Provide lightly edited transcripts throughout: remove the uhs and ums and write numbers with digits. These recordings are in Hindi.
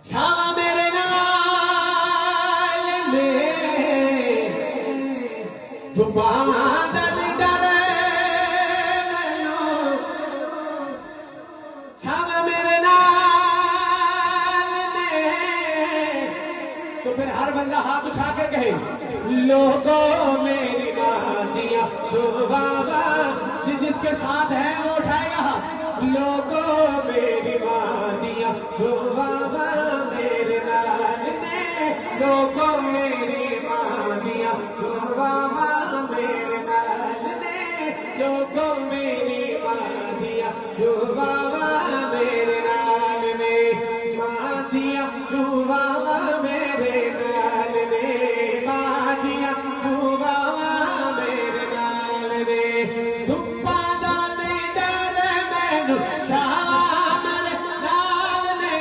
छावा मेरे नाल ने बादल डरे मैनू छावा मेरे नाल ने। तो फिर हर बंदा हाथ उठा के कहे लोगों मेरी मादिया दुआवा। जिसके साथ है वो उठाएगा हाथ। लोगों मेरी मादिया दुआवा मेरे नाल ने। लोगों मेरी मादिया दुआवा मेरे नाल ने। लोगों मेरी मादिया दुआवा मेरे नाल ने। मादिया दुआवा मेरे नाल ने। मादिया दुआवा मेरे नाल ने। धुप्पा दा नहीं डर मैनू छावा मेरे नाल ने।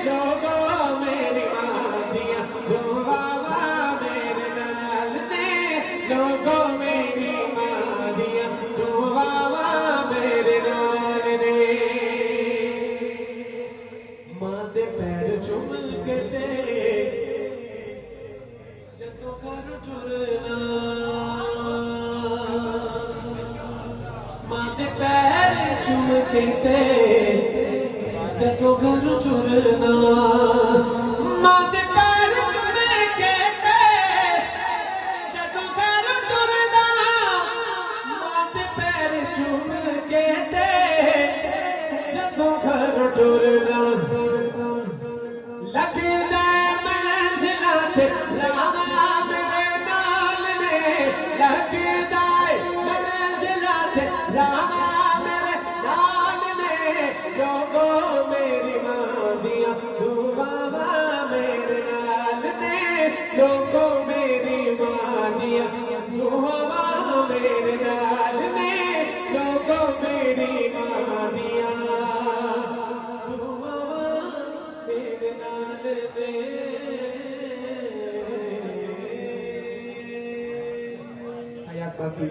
लोगों मेरी मादिया दुआवा मेरे नाल ने। लोगों मेरी मादिया दुआवा मेरे नाल ने। मां दे पैर चुम के ते जदों घर टुरना। मां दे पैर चुम के ते जदों घर टुरना। मां दे पैर चुम के ते जदों घर टुरना। मां दे पैर चुम के ते जदों घर टुरना। लगदा मंजिलां ते राह मेरे नाल ने। लगदा मंजिलां ते राह मेरे नाल ने। लोगों मेरी मादिया दुआवा मेरे नाल ने। लोगों मेरी मादिया दुआवा मेरे नाल ने। लोगों मेरी मादिया दुआवा मेरे नाल ने। हयात बाकी।